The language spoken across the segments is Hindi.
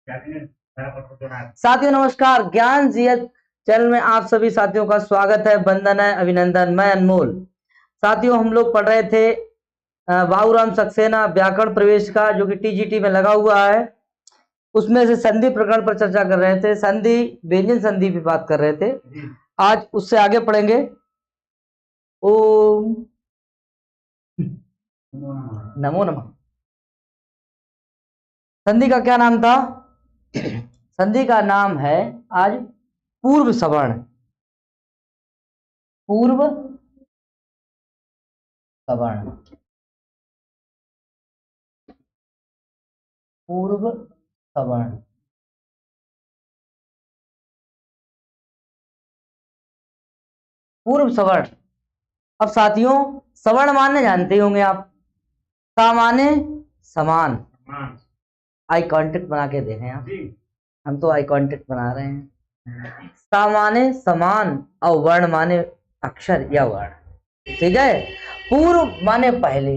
साथियों नमस्कार, ज्ञान जियत चैनल में आप सभी साथियों का स्वागत है। वंदन है, अभिनंदन। मैं अनमोल। साथियों हम लोग पढ़ रहे थे बाबूराम सक्सेना व्याकरण प्रवेश का, जो कि टीजीटी में लगा हुआ है। उसमें से संधि प्रकरण पर चर्चा कर रहे थे, संधि व्यंजन संधि की बात कर रहे थे। आज उससे आगे पढ़ेंगे। ओम नमो नमः। संधि का क्या नाम था? संधि का नाम है आज पूर्व सवर्ण। पूर्व सवर्ण। पूर्व सवर्ण। पूर्व सवर्ण। अब साथियों, सवर्ण माने जानते ही होंगे आप। सा माने समान। आई कांटेक्ट बना के देखें आप। हम तो आई कांटेक्ट बना रहे हैं। सा माने समान और वर्ण माने अक्षर या वर्ण। ठीक है। पूर्व माने पहले।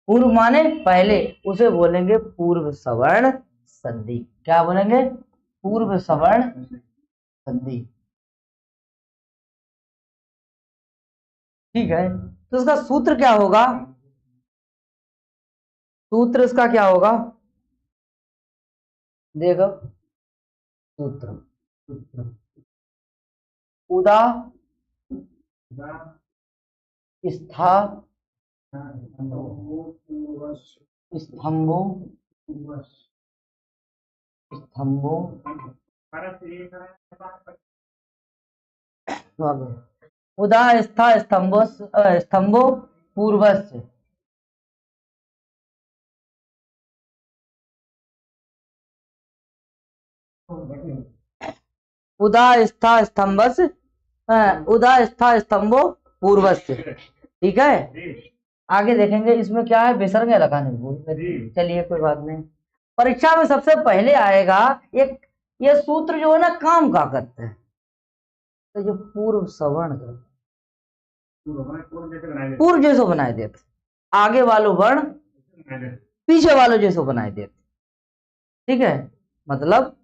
पूर्व माने पहले, उसे बोलेंगे पूर्व सवर्ण संधि। क्या बोलेंगे? पूर्व सवर्ण संधि। ठीक है। तो इसका सूत्र क्या होगा? सूत्र इसका क्या होगा? देखो सूत्र। उदा स्था स्तंभो स्तंभो उदा स्था स्तंभो स्तंभो पूर्वस्य। उदा स्था स्तंभस उदा स्था स्तंभो पूर्वस्य। ठीक है। आगे देखेंगे इसमें क्या है। विसर्ग लगाने भूल गए। चलिए कोई बात नहीं। परीक्षा में सबसे पहले आएगा एक ये सूत्र, जो है ना, काम का करते हैं। तो जो पूर्व सवर्ण का पूर्व जैसो बनाए देते, आगे वालों वर्ण पीछे वालों जैसो बनाए देते। ठीक है। मतलब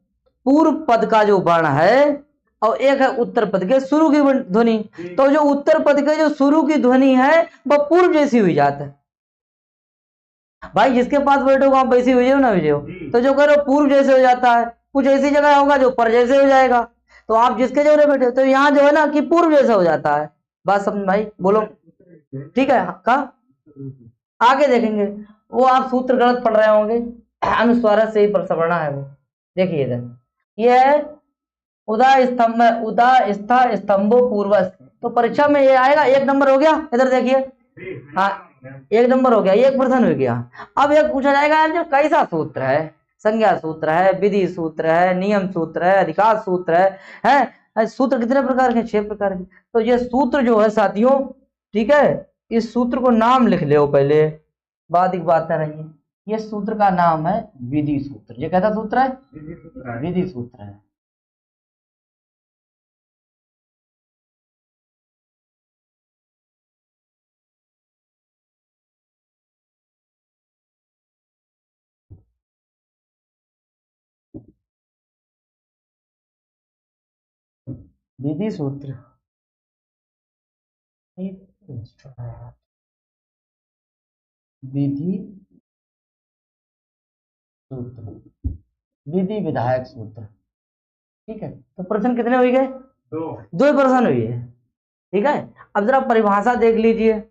पूर्व पद का जो वर्ण है और एक है उत्तर पद के शुरू की ध्वनि। तो जो उत्तर पद के जो शुरू की ध्वनि है वह पूर्व जैसी हुई जाता है। भाई जिसके पास बैठो आप वैसी हो ना हो। तो जो करो पूर्व जैसे हो जाता है। कुछ ऐसी जगह होगा जो पर जैसे हो जाएगा। तो आप जिसके जगह बैठे तो यहाँ जो है ना कि पूर्व जैसा हो जाता है। बात समझ भाई? बोलो। ठीक है। का आगे देखेंगे। वो आप सूत्र गलत पढ़ रहे होंगे। अनुस्वार से ही प्रसवर्ण है वो। देखिए इधर ये है उदा स्तंभ, उदा स्था स्तंभो पूर्वस। तो परीक्षा में ये आएगा। एक नंबर हो गया। इधर देखिए। हाँ, एक नंबर हो गया, एक प्रश्न हो गया। अब एक पूछा जाएगा जो कैसा सूत्र है। संज्ञा सूत्र है, विधि सूत्र है, नियम सूत्र है, अधिकार सूत्र है। सूत्र कितने प्रकार के? 6 प्रकार के। तो ये सूत्र जो है साथियों, ठीक है, इस सूत्र को नाम लिख लो पहले, बाद की बात रही। ये सूत्र का नाम है विधि सूत्र। ये कैसा सूत्र है? विधि सूत्र है। विधि सूत्र। विधि सूत्र। विधि विधायक सूत्र। ठीक है। तो प्रश्न कितने हुए गए? दो ही प्रश्न हुई है। ठीक है। अब जरा परिभाषा देख लीजिए।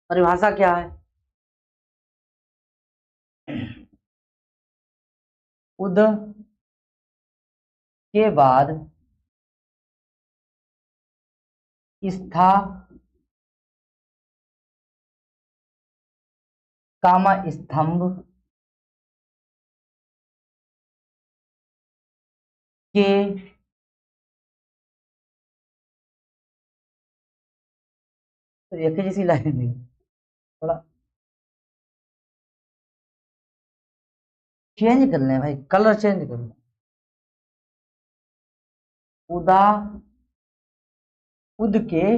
परिभाषा क्या है? उद के बाद स्था कामा स्तंभ के तो एक ही जैसी लाइन नहीं। थोड़ा चेंज कर लें भाई, कलर चेंज कर लें। उदा, उद के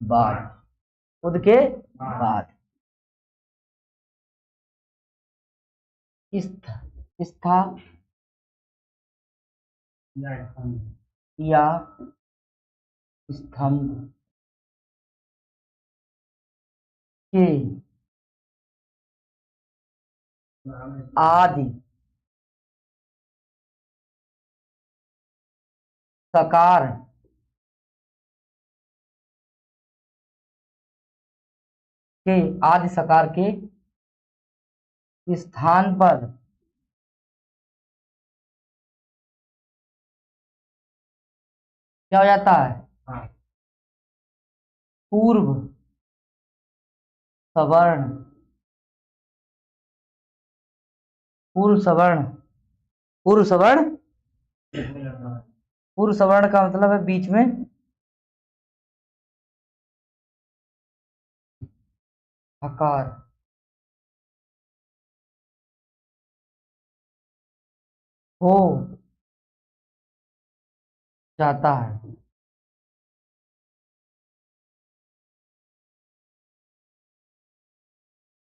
बाद, उद के बाद, स्थ, स्था या स्तंभ के आदि सकार के, आदि सकार के स्थान पर क्या हो जाता है? पूर्व सवर्ण, पूर्व सवर्ण, पूर्व सवर्ण, पूर्व सवर्ण का मतलब है बीच में हकार हो जाता है।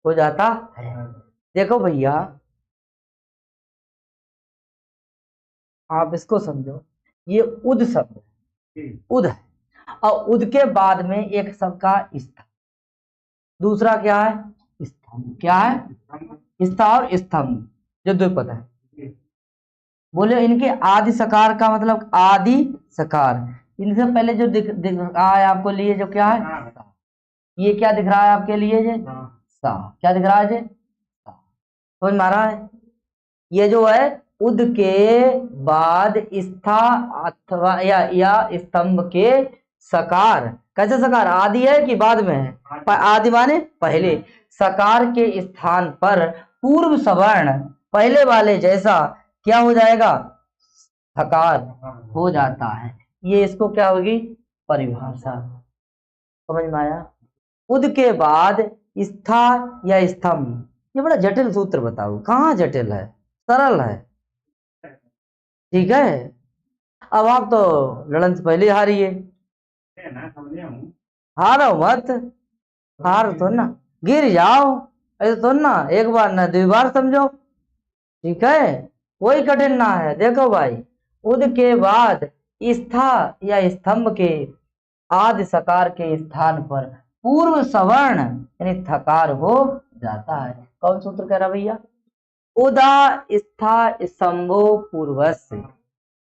हो जाता है। देखो भैया, आप इसको समझो, ये उद शब्द है, उद है, और उद के बाद में एक शब्द का स्था, दूसरा क्या है? स्तंभ। क्या है? स्था और स्तंभ, जो दो पद है। बोले इनके आदि सकार का मतलब आदि सकार, इनसे पहले जो दिख रहा है आपको लिए, जो क्या है? ये क्या दिख रहा है आपके लिए? ये सा। क्या दिख रहा है? ये समझ में आ रहा है? ये जो है उद के बाद स्था अथवा या स्तंभ के सकार, कैसे सकार? आदि है कि बाद में है? आदि माने पहले, सकार के स्थान पर पूर्व सवर्ण पहले वाले जैसा क्या हो जाएगा? हकार हो जाता है। ये इसको क्या होगी? परिभाषा। समझ में आया? उद के बाद स्था या स्तंभ, ये बड़ा जटिल सूत्र, बताओ कहाँ जटिल है? सरल है, ठीक है। अब आप तो लड़न से पहले हारिए। हारो मत, हार तो ना, गिर जाओ ऐसे तो ना, एक बार ना 2 बार समझो, ठीक है। कोई कठिन ना है। देखो भाई, उद के बाद स्था या स्तंभ के आदि सकार के स्थान पर पूर्व सवर्ण यानी थकार हो जाता है। कौन सूत्र कह रहा भैया? उदा स्था स्तंभो पूर्वस्य,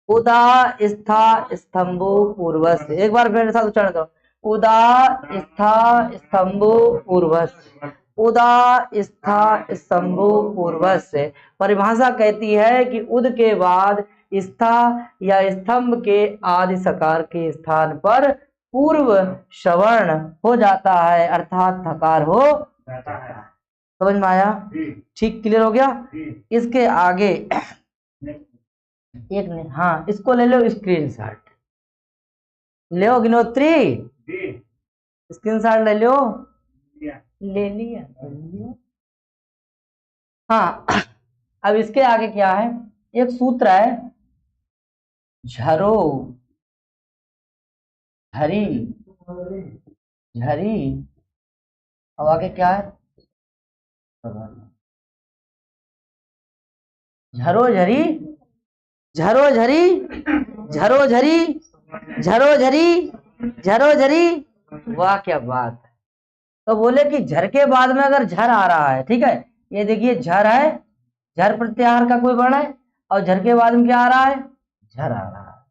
उदा स्था स्तंभो पूर्वस्य। एक बार मेरे साथ उच्चारण करो, उदा स्था स्तंभो पूर्वस्य, उदा स्था स्तंभो पूर्वस्य। परिभाषा कहती है कि उद के बाद स्था या स्तंभ के आदि सकार के स्थान पर पूर्व सवर्ण हो जाता है, अर्थात थकार हो जाता है। समझ में आया? ठीक, क्लियर हो गया? इसके आगे एक ने, हाँ इसको ले लो स्क्रीनशॉट, ले गिनोत्री, स्क्रीनशॉट ले लो। ले लिया? हाँ, अब इसके आगे क्या है? एक सूत्र है, झरो झरी झरी, अब आगे क्या है? झरो झरी, झरो झरी, झरो झरी, झरो झरी, झरो झरी। वाह क्या बात है। तो बोले कि झर के बाद में अगर झर आ रहा है, ठीक है, ये देखिए झर है, झर प्रत्याहार का कोई वर्ण है, और झर के बाद में क्या आ रहा है? झर आ रहा है।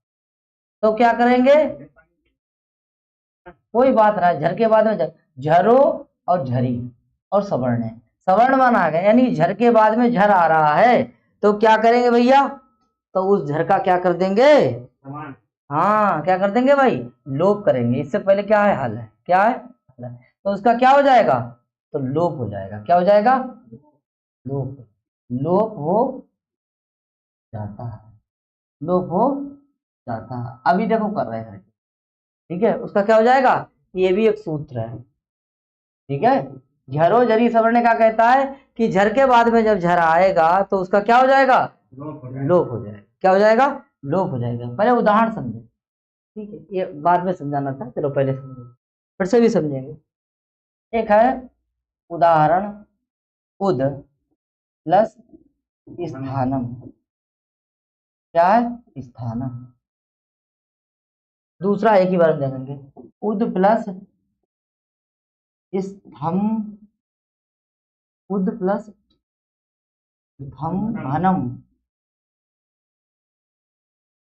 तो क्या करेंगे? कोई बात रहा है, झर के बाद में झरो और झरी और सवर्ण है, सवर्ण मान आ गया, यानी झर के बाद में झर आ रहा है, तो क्या करेंगे भैया? तो उस झर का क्या कर देंगे? हाँ, क्या कर देंगे भाई? लोप करेंगे। इससे पहले क्या है? हल है। क्या है? हल है। तो उसका क्या हो जाएगा? तो लोप हो जाएगा। क्या हो जाएगा? लोप, लोप हो जाता है, लोप हो जाता है। अभी देखो कर रहे हैं, ठीक है। उसका क्या हो जाएगा? ये भी एक सूत्र है, ठीक है। झरो झरी सवर्ण क्या कहता है कि झर के बाद में जब झर आएगा तो उसका क्या हो जाएगा, लोप हो जाएगा। क्या हो जाएगा, लोप हो जाएगा। पहले उदाहरण समझे, ठीक है, ये बाद में समझाना था, चलो पहले समझो, फिर से भी समझेंगे। एक है उदाहरण उद प्लस स्थानम, क्या है, स्थानम। दूसरा एक ही बार में देखेंगे, उद प्लस स्थम, उद प्लस स्थम घनम।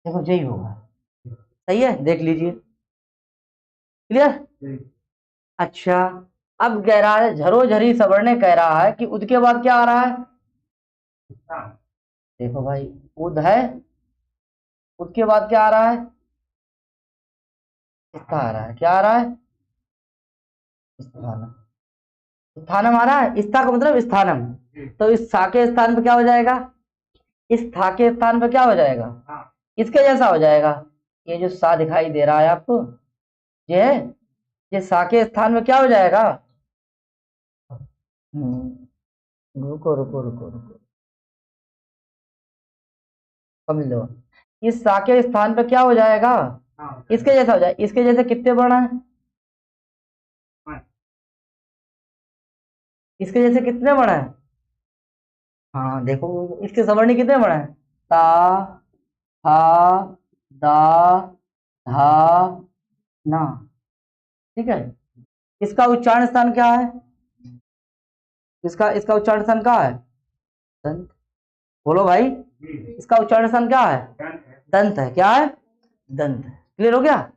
देखो यही होगा, सही है, देख लीजिए, क्लियर। अच्छा, अब कह रहा है झरो झरी सवर्ण कह रहा है कि उद के बाद क्या आ रहा है, देखो भाई उद है, उद के बाद क्या आ रहा है, इसका आ रहा है, क्या आ रहा है, स्थानम। स्थानम आ रहा है, इसका का मतलब स्थानम, तो इस सा के स्थान पे क्या हो जाएगा, इस था के स्थान पे क्या हो जाएगा, इसके जैसा हो जाएगा। ये जो सा दिखाई दे रहा है आपको, ये है, ये सा के स्थान में क्या हो जाएगा, रुको रुको रुको रुको, समझ लो, इस सा के स्थान पे क्या हो जाएगा, इसके जैसा हो जाएगा। इसके जैसे कितने वर्ण है, इसके जैसे कितने वर्ण है, हाँ देखो इसके सवर्णी कितने वर्ण है, ता हा दा धा ना, ठीक है। इसका उच्चारण स्थान क्या है, इसका उच्चारण स्थान क्या है, दंत। बोलो भाई, इसका उच्चारण स्थान क्या है, दंत है, क्या है, दंत है। क्लियर हो गया,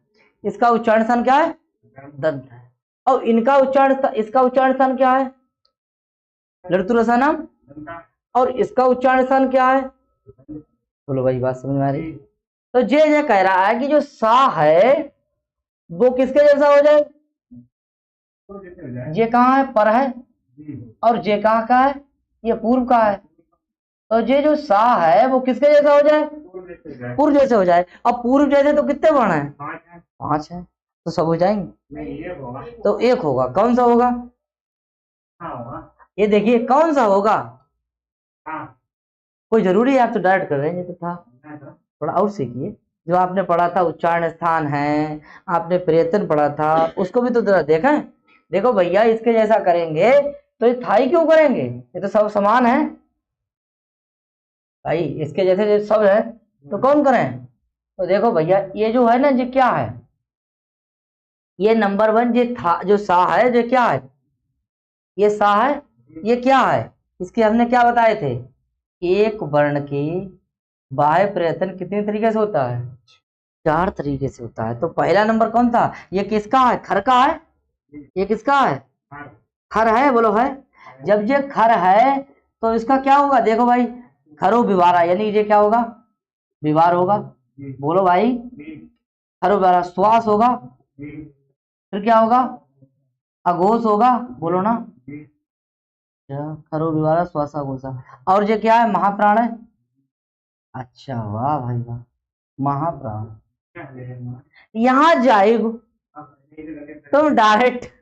इसका उच्चारण स्थान क्या है, दंत है। और इनका उच्चारण, इसका उच्चारण स्थान क्या है, लड़तुरसानम, और इसका उच्चारण स्थान क्या है, बोलो भाई, बात समझ में आ रही। तो ये कह रहा है कि जो सा है वो किसके जैसा हो जाए, ये कहाँ है, पर है, और ये कहाँ का है, ये पूर्व का है। तो ये जो सा है वो किसके जैसा हो जाए, पूर्व जैसे हो जाए। अब पूर्व जैसे तो कितने वर्ण है, 5 है, तो सब हो जाएंगे, तो एक होगा। कौन सा होगा, ये देखिए कौन सा होगा, कोई जरूरी है आप तो डायरेक्ट कर रहे हैं, ये तो था, थोड़ा और सीखिए। जो आपने पढ़ा था उच्चारण स्थान है, आपने प्रयत्न पढ़ा था, उसको भी तो जरा देखें। देखो भैया, इसके जैसा करेंगे तो ये थाई क्यों करेंगे, ये तो सब समान है भाई, इसके जैसे जो सब है तो कौन करें। तो देखो भैया, ये जो है ना, ये क्या है, ये नंबर 1 ये था, जो सा है जो क्या है, ये सा है, ये क्या है, इसके हमने क्या बताए थे, एक वर्ण के बाह्य प्रयत्न कितने तरीके से होता है, 4 तरीके से होता है। तो पहला नंबर कौन था, ये किसका है, खर का है, ये किसका है, खर है, बोलो है। जब ये खर है तो इसका क्या होगा, देखो भाई, खरो विवारा, यानी ये क्या होगा, विवार होगा, बोलो भाई, खरो विवारा, श्वास होगा, फिर क्या होगा, अघोष होगा, बोलो ना, खरो विवारा श्वास अघोषा। और ये क्या है, महाप्राण है। अच्छा वाह भाई वाह, महाप्राण। यहाँ जाएगो तुम डायरेक्ट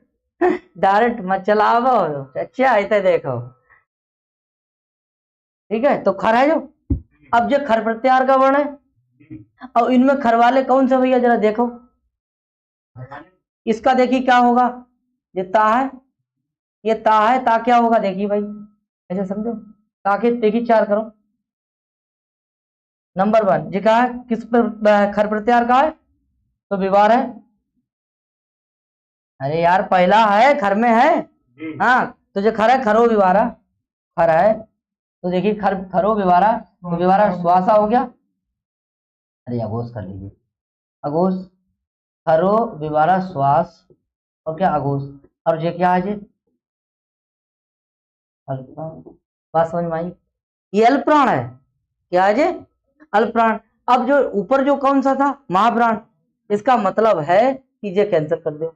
डायरेक्ट मत चलाओ, अच्छा ऐसे देखो, ठीक है। तो खर है जो, अब जो खर प्रत्याहार का वर्ण है, और इनमें खर वाले कौन से भैया, जरा देखो, इसका देखिए क्या होगा, ये ता है, ये ता है, ता क्या होगा, देखिए भाई, ऐसे समझो, ताकि देखिए 4 करो। नंबर 1 जी का है, किस पर खर प्रत्याहार का है, तो विवार है। अरे यार पहला है, खर में है, हाँ, तो जो खर है, खरो विवारा, खर है, तो देखिए खरो विवारा, तो विवारा श्वासा हो गया। अरे अघोष कर लीजिए, अघोष, खरो विवारा श्वास, और क्या अघोष, और ये क्या है, ये अल्पप्राण। बात समझ में आई, ये अल्पप्राण है, क्या है ये, अल्पप्राण। अब जो ऊपर जो कौन सा था, महाप्राण, इसका मतलब है कि ये कैंसिल कर दो,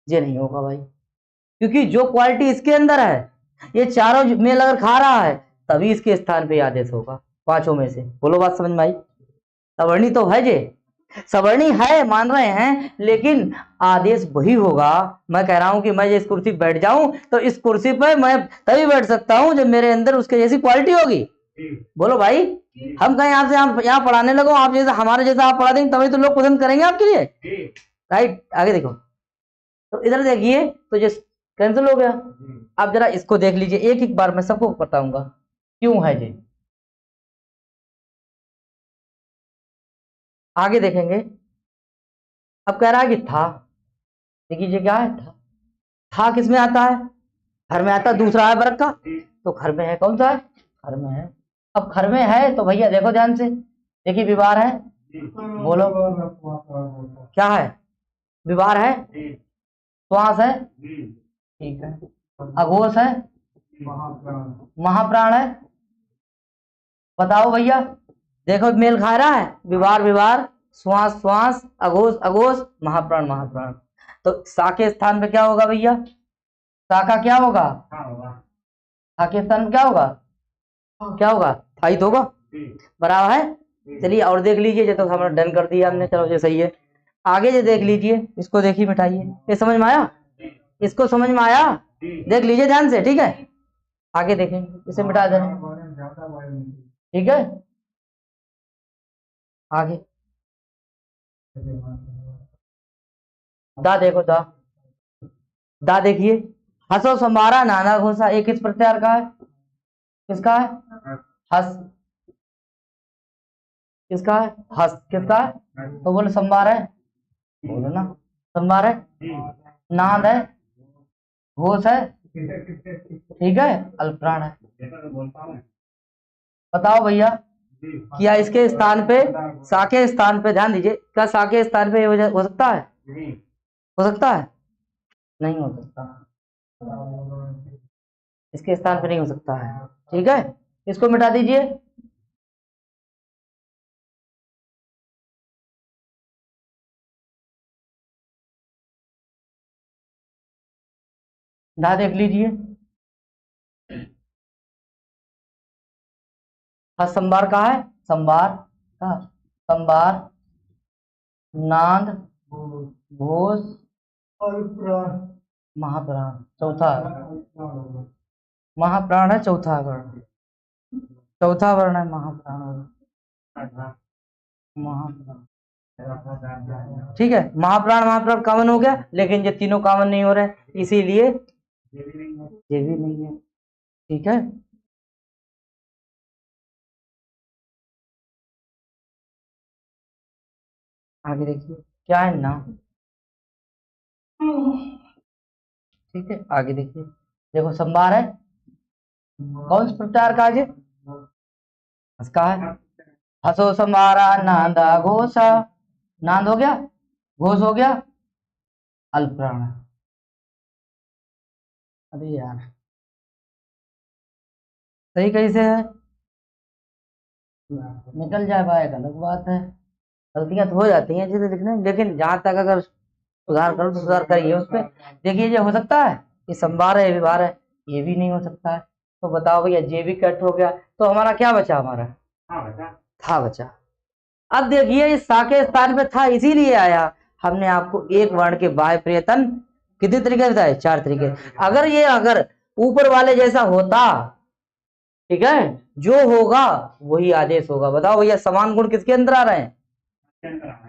ये नहीं होगा भाई, क्योंकि जो क्वालिटी इसके अंदर है, ये चारों मेल अगर खा रहा है तभी इसके स्थान पे आदेश होगा, 5 में से। बोलो बात समझ में आई, सवर्णी तो है जे, सवर्णी है मान रहे हैं, लेकिन आदेश वही होगा। मैं कह रहा हूं कि मैं इस कुर्सी पर बैठ जाऊं तो इस कुर्सी पर मैं तभी बैठ सकता हूं जब मेरे अंदर उसके जैसी क्वालिटी होगी। बोलो भाई, हम कहें आपसे यहाँ पढ़ाने लगो, आप जैसा हमारे जैसा आप पढ़ा देंगे तभी तो लोग पसंद करेंगे आपके लिए। राइट, आगे देखो। तो इधर देखिए, तो ये कैंसिल हो गया। अब जरा इसको देख लीजिए, एक एक बार मैं सबको बताऊंगा क्यों है ये। आगे देखेंगे। अब कह रहा है कि था, देखिए ये क्या है, था किस में आता है, घर में आता है, दूसरा है वर्ग का, तो घर में है, कौन सा है, घर में है। अब घर में है तो भैया देखो ध्यान से, देखिए विवार है, बोलो क्या है, विवार है, श्वास है, ठीक है, अघोष है, महाप्राण है। बताओ भैया, देखो मेल खा रहा है, विवार विवार, श्वास श्वास, अघोष अघोष, महाप्राण महाप्राण। तो सा के स्थान पे क्या होगा भैया, सा का क्या होगा, सा के स्थान पे क्या होगा, क्या होगा, था ही तो होगा, बराबर है। चलिए और देख लीजिए, ये तो हमारा डन कर दिया हमने, चलो ये सही है। आगे ये देख लीजिए, इसको देखिए, मिटाइए, ये समझ में आया, इसको समझ में आया, देख लीजिए ध्यान से, ठीक है। आगे देखेंगे, इसे मिटा देना, ठीक है। आगे दा देखो, दा दा देखिए, हसो संभारा नाना घोषा, एक किस प्रत्यार का है, किसका है, हस, किसका है, हस, किसका है, तो बोलो संभार है, बोलो ना, संभार है, नाद है, घोष है, ठीक है, अल्पप्राण है। बताओ भैया, क्या इसके स्थान पे, सा के स्थान पे, ध्यान दीजिए, क्या सा के स्थान पे हो सकता है, हो सकता है, नहीं हो सकता, इसके स्थान पे नहीं हो सकता है, ठीक है। इसको मिटा दीजिए, दा देख लीजिए, हाँ संभार कहा है, संभार का, संभार, नाद, घोष, महाप्राण, चौथा महाप्राण है, चौथा वर्ण, चौथा वर्ण है महाप्राण, महाप्राण, ठीक है। महाप्राण महाप्राण कॉमन हो गया, लेकिन ये तीनों कॉमन नहीं हो रहे, इसीलिए ये भी नहीं है, ठीक है। आगे देखिए, क्या है ना, ठीक है। आगे देखिए, देखो संभार है, कौन से प्रकार का है, इसका है, हसो संभारा नांदा घोषा, नांद हो गया, घोष हो गया, अल्पप्राण। अरे यार, सही कैसे है, निकल जाए भाई, अलग बात है, गलतियां तो हो जाती हैं चीजें लिखने में, लेकिन जहां तक अगर सुधार करो तो सुधार करिए उस पर। देखिए, ये हो सकता है, ये संभार है, विभार है, ये भी नहीं हो सकता है। तो बताओ भैया, जे भी कट हो गया, तो हमारा क्या बचा, हमारा था बचा। अब देखिए, इस सा के स्थान पे था इसीलिए आया, हमने आपको एक वर्ण के बाह्य प्रयत्न कितने तरीके बताए, 4 तरीके। अगर ये अगर ऊपर वाले जैसा होता, ठीक है, जो होगा वही आदेश होगा। बताओ भैया, समान गुण किसके अंदर आ रहे हैं,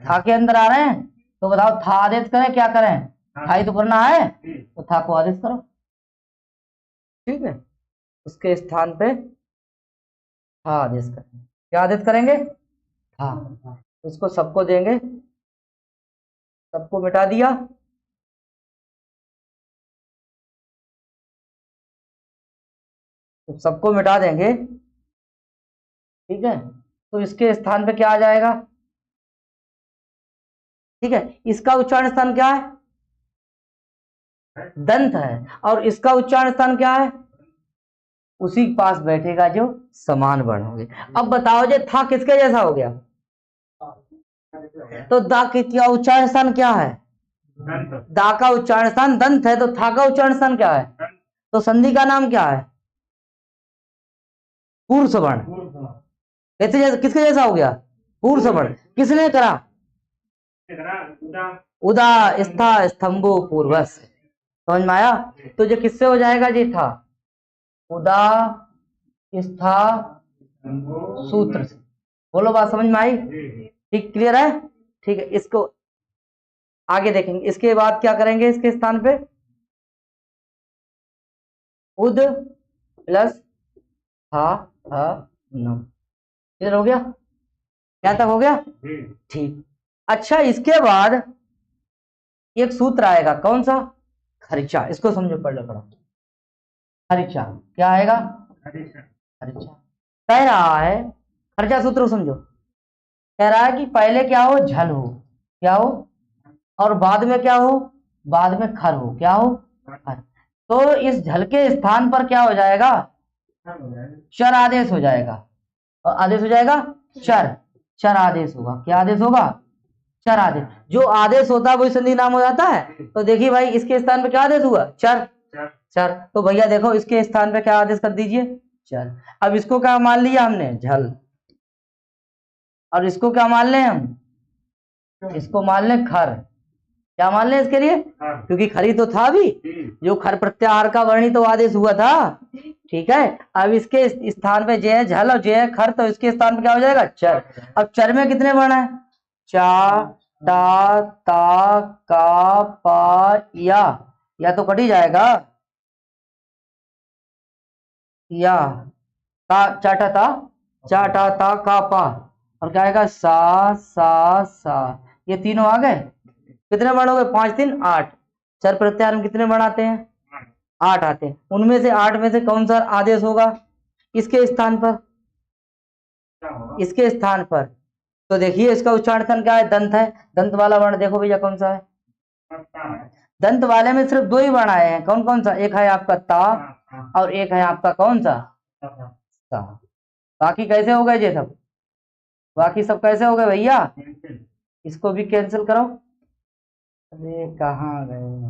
था के अंदर आ रहे हैं, तो बताओ था आदेश करें क्या करें, था ही तो करना है, तो था को आदेश करो, ठीक है। उसके स्थान पे था आदेश करेंगे, क्या आदेश करेंगे, था, इसको सबको देंगे, सबको मिटा दिया, तो सबको मिटा देंगे, ठीक है। तो इसके स्थान पे क्या आ जाएगा, ठीक है। इसका उच्चारण स्थान क्या है, दंत है, और इसका उच्चारण स्थान क्या है, उसी के पास बैठेगा जो समान वर्ण होंगे। अब बताओ, जो था किसके जैसा हो गया, तो दा का उच्चारण स्थान क्या है, दा का उच्चारण स्थान दंत है, तो था का उच्चारण स्थान क्या है, तो संधि का नाम क्या है, पूर्व सवर्ण। कैसे किसके जैसा हो गया, पूर्व सवर्ण। किसने करा, उदा स्था स्तंभो पूर्वस। समझ में आया? तो जो किससे हो जाएगा जी? था उदा स्था सूत्र से। बोलो, बात समझ में आई? ठीक, क्लियर है? ठीक है, इसको आगे देखेंगे। इसके बाद क्या करेंगे? इसके स्थान पे उद प्लस था नम। क्लियर हो गया? क्या तक हो गया? ठीक। अच्छा, इसके बाद एक सूत्र आएगा, कौन सा? खर्चा। इसको समझो, पढ़ लो पढ़ो। खर्चा क्या आएगा? खर्चा कह रहा है, खर्चा सूत्र समझो। कह रहा है कि पहले क्या हो? झल हो। क्या हो? और बाद में क्या हो? बाद में खर हो। क्या हो? खर। तो इस झल के स्थान पर क्या हो जाएगा? चर आदेश हो जाएगा। और आदेश हो जाएगा चर। चर आदेश होगा। क्या आदेश होगा? चर आदेश। जो आदेश होता है वही संधि नाम हो जाता है। तो देखिए भाई, इसके स्थान पे क्या आदेश हुआ? चर। चर। तो भैया देखो, इसके स्थान पे क्या आदेश कर दीजिए? चर। अब इसको क्या मान लिया हमने? झल। और इसको क्या मान लें हम? इसको मान लें खर। क्या मान लें इसके लिए? क्योंकि खरी तो था भी, जो खर प्रत्याहार का वर्णित तो आदेश हुआ था। ठीक है। अब इसके स्थान पे जे है झल और जे है खर, तो इसके स्थान पे क्या हो जाएगा? चर। अब चर में कितने वर्ण है? चा, टा, ता, का, पा, या तो कट ही जाएगा। या का, चाटा था, चाटा ता का पा, और क्या आएगा? सा। ये तीनों आ गए। कितने वर्ण हो गए? 5 3 8। चर प्रत्याहार में कितने वर्ण आते हैं? 8 आते हैं। उनमें से 8 में से कौन सा आदेश होगा इसके स्थान पर? इसके स्थान पर तो देखिए, इसका उच्चारण क्या है? दंत है। दंत वाला वर्ण देखो भैया, कौन सा है? दंत वाले में सिर्फ 2 ही वर्ण आए हैं। कौन कौन सा? एक है आपका ता, और एक है आपका कौन सा? सा। बाकी कैसे हो गए ये सब? बाकी सब कैसे हो गए भैया? इसको भी कैंसिल करो। अरे कहाँ गए?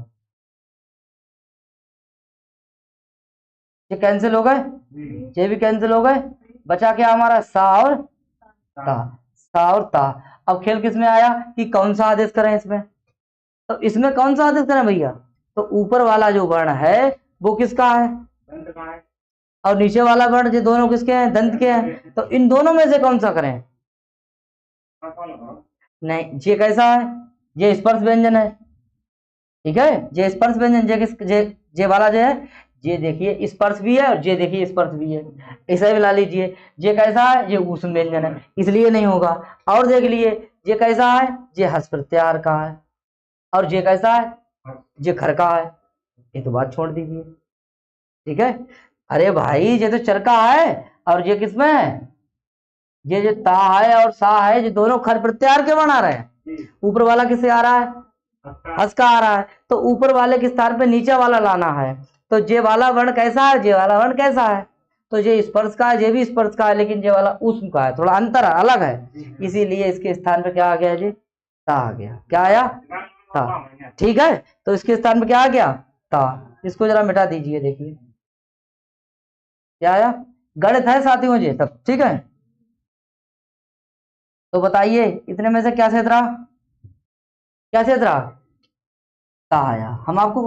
ये कैंसिल हो गए। ये भी कैंसिल हो गए। बचा क्या हमारा? सा और ता। सा और ता। अब खेल किस में आया कि कौन सा आदेश करें इसमें? तो इसमें कौन सा आदेश करें भैया? तो ऊपर वाला जो वर्ण है वो किसका है? और नीचे वाला वर्ण, ये दोनों किसके हैं? दंत के हैं। तो इन दोनों में से कौन सा करें? नहीं, ये कैसा है? ये स्पर्श व्यंजन है। ठीक है, ये स्पर्श व्यंजन, ये किस ये वाला जो है, ये देखिए स्पर्श भी है, और ये देखिए स्पर्श भी है। ऐसा मिला लीजिए। ये कैसा है? ये ऊष्म व्यंजन है, इसलिए नहीं होगा। और देख लिए, ये कैसा है? ये हस प्रत्याहार का है। और ये कैसा है? ये खर का है। ये तो बात छोड़ दीजिए। ठीक है। अरे भाई, ये तो चर का है, और ये किसमें है? ये जो ता है और सा है, ये दोनों खर प्रत्याहार के बना रहे हैं। ऊपर वाला किससे आ रहा है? हस का आ रहा है। तो ऊपर वाले के स्थान पे नीचे वाला लाना है। तो जे वाला वर्ण कैसा है? जे वाला वर्ण कैसा है? तो ये स्पर्श का है, ये भी स्पर्श का है, लेकिन ये वाला ऊष्म का है, थोड़ा अंतर है, अलग है। इसीलिए इसके स्थान पे क्या आ गया जी? ता आ गया। क्या आया? ता। ठीक है। तो इसके स्थान पे क्या आ गया? ता। इसको जरा मिटा दीजिए, देखिए क्या आया? गणित है साथियों जी सब। ठीक है। तो बताइए, इतने में से क्या क्षेत्र रहा? क्या क्षेत्र रहा? ता आया। हम आपको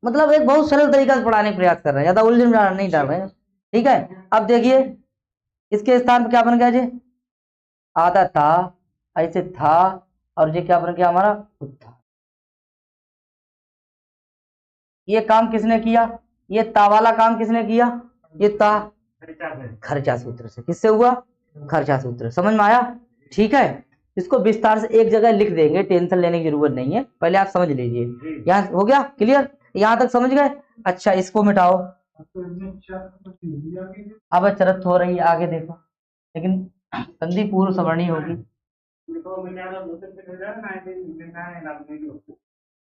मतलब एक बहुत सरल तरीका से पढ़ाने का प्रयास कर रहे हैं, ज्यादा उलझन नहीं डाल रहे हैं। ठीक है। अब देखिए, इसके स्थान पर क्या बन गया जी? आधा था, ऐसे था, और ये क्या बन गया हमारा? था। ये काम किसने किया? ये ता वाला काम किसने किया? ये ता खर्चा सूत्र से। किससे हुआ? खर्चा सूत्र। समझ में आया? ठीक है। इसको विस्तार से एक जगह लिख देंगे, टेंशन लेने की जरूरत नहीं है, पहले आप समझ लीजिए। यहाँ हो गया क्लियर? यहाँ तक समझ गए? अच्छा, इसको मिटाओ। अब चरत हो रही है, आगे देखो, लेकिन संधि पूर्व सवर्णी होगी।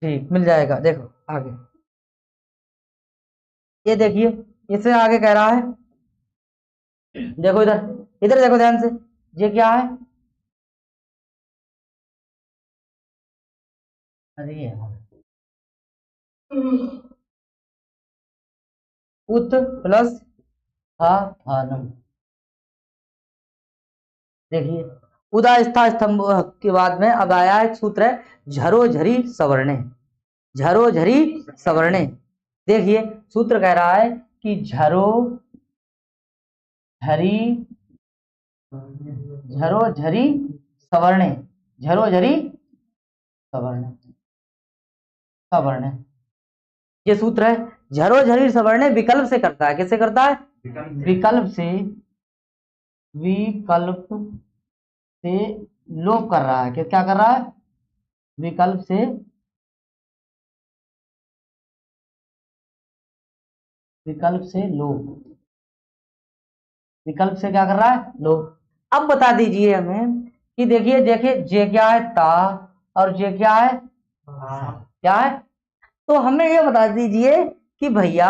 ठीक, मिल जाएगा। देखो आगे, ये देखिए, इससे आगे कह रहा है, देखो इधर, इधर देखो ध्यान से। ये क्या है? अरे यार, उत प्लस था थानम। देखिए, उदा स्था स्तंभ के बाद में अब आया एक सूत्र है झरो झरी सवर्णे। झरो झरी सवर्णे, देखिए सूत्र कह रहा है कि झरो झरी सवर्णे, झरो झरी सवर्णे, सवर्णे, ये सूत्र है। झरो झरी सवर्णे विकल्प से करता है, किससे करता है? विकल्प से, विकल्प से लोप कर रहा है। क्या कर रहा है? विकल्प से, विकल्प से लोप, विकल्प से क्या कर रहा है? लोप। अब बता दीजिए हमें कि देखिए जे क्या है? ता, और जे क्या है? क्या है? तो हमें ये बता दीजिए कि भैया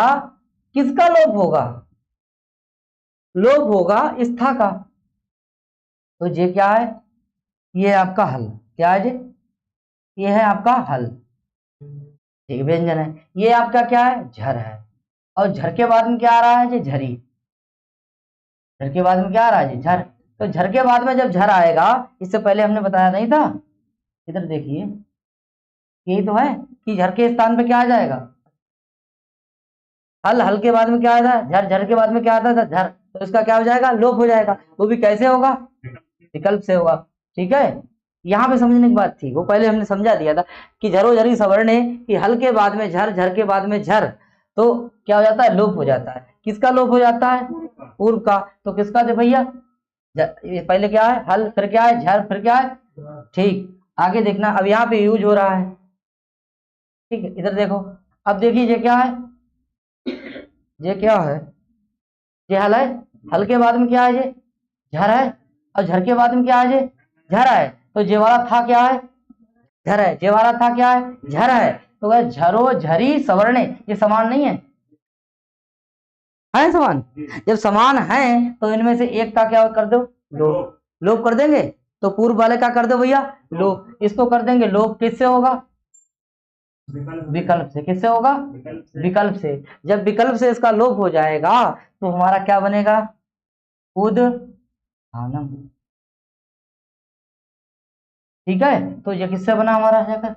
किसका लोप होगा? लोप होगा स्था का। तो जे क्या है? ये आपका हल। क्या है जी? ये है आपका हल, ठीक, व्यंजन है। ये आपका क्या है? झर है। और झर के बाद में क्या आ रहा है जी? झरी। झर के बाद में क्या आ रहा है जी? झर। तो झर के बाद में जब झर आएगा, इससे पहले हमने बताया नहीं था, इधर देखिए, यही तो है कि झर के स्थान पे क्या आ जाएगा? हल। हल के बाद में क्या आता है? झर। झर के बाद में क्या आता था? झर। तो इसका क्या हो जाएगा? लोप हो जाएगा। वो भी कैसे होगा? विकल्प से होगा। ठीक है, यहाँ पे समझने की बात थी, वो पहले हमने समझा दिया था कि झरो झरी सवर्णे, कि हल के बाद में झर, झर के बाद में झर, तो क्या हो जाता है? लोप हो जाता है। किसका लोप हो जाता है? पूर्व का। तो किसका थे भैया? पहले क्या है? हल, फिर क्या है? झर, फिर क्या है? ठीक, आगे देखना, अब यहाँ पे यूज हो रहा है। ठीक है, इधर देखो, अब देखिए ये क्या है? ये क्या है? ये हल है। हल के बाद में क्या है? ये झर है। और झर के बाद में क्या है? ये झर है। तो जे वाला था क्या है? झर है। जे वाला था क्या है? झर है। तो वह झरो झरी सवर्णे, ये समान नहीं है? है समान। जब समान है तो इनमें से एक का क्या कर दो? लोप। लोप कर देंगे। तो पूर्व वाले का कर दो भैया? लोप। इसको कर देंगे लोप। किससे होगा? विकल्प से। किससे होगा? विकल्प से। जब विकल्प से इसका लोप हो जाएगा तो हमारा क्या बनेगा? उद्धानम। ठीक है, तो ये किससे बना हमारा? जाकर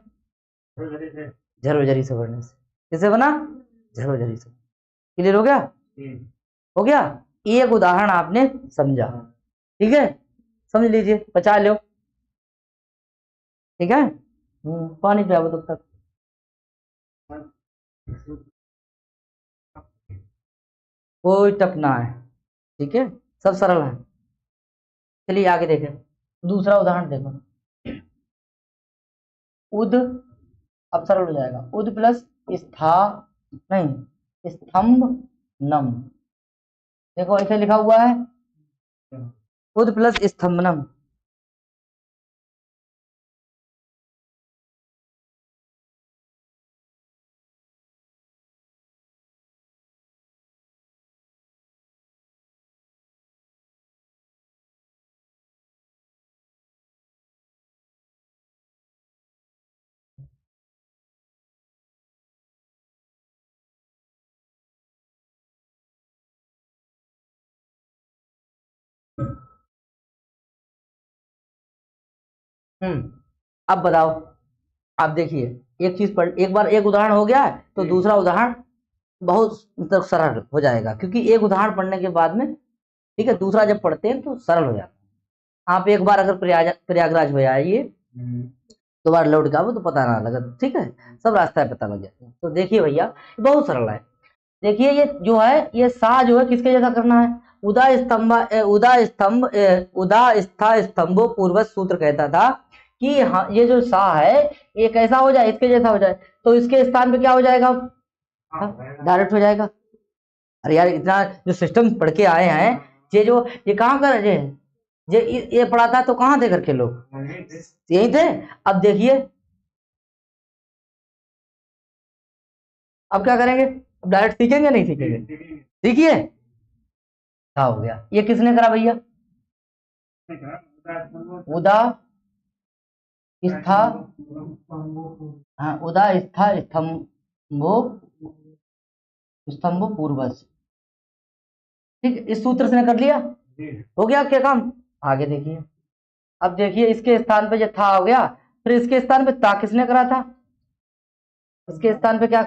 झरो झरी सवर्णे से। किससे बना? झरो झरी से। क्लियर हो गया? हो गया। एक उदाहरण आपने समझा, ठीक है, समझ लीजिए, बचा लो। ठीक है, पानी पिलाओ तब तक। कोई टफ ना है, ठीक है, सब सरल है। चलिए आगे देखें, दूसरा उदाहरण देखो। उद, अब सरल हो जाएगा। उद प्लस स्था, नहीं, स्तंभ नम। देखो ऐसे लिखा हुआ है, उद प्लस स्तंभनम। अब बताओ, आप देखिए, एक चीज पढ़, एक बार एक उदाहरण हो गया तो दूसरा उदाहरण बहुत मतलब सरल हो जाएगा, क्योंकि एक उदाहरण पढ़ने के बाद में, ठीक है, दूसरा जब पढ़ते हैं तो सरल हो जाता है। आप एक बार अगर प्रयागराज हो आइए, दोबारा लौट के आओ तो पता ना लगा, ठीक है, सब रास्ता पता लग जाता है। तो देखिए भैया बहुत सरल है। देखिए ये जो है, ये सा जो है किसके जैसा करना है? उदा स्तंभ, उदा स्था स्तंभो पूर्वज सूत्र कहता था कि हाँ, ये जो सा है ये कैसा हो जाए? इसके जैसा हो जाए। तो इसके स्थान पे क्या हो जाएगा? डायरेक्ट हो जाएगा। अरे यार, इतना जो सिस्टम पढ़ के आए हैं, ये जो ये कहाँ कर ये पढ़ाता तो कहाँ थे करके लोग? यही थे। अब देखिए, अब क्या करेंगे? अब डायरेक्ट सीखेंगे नहीं सीखेंगे? सीखिए, क्या हो गया? ये किसने करा भैया? उदा स्था, हाँ, उदा स्था स्तंभो, स्तंभो पूर्वज। ठीक है, इस सूत्र से ने कर लिया, हो गया क्या काम? आगे देखिए, अब देखिए इसके स्थान पे जो था हो गया, फिर इसके स्थान पे ता किसने करा था? इसके स्थान पे क्या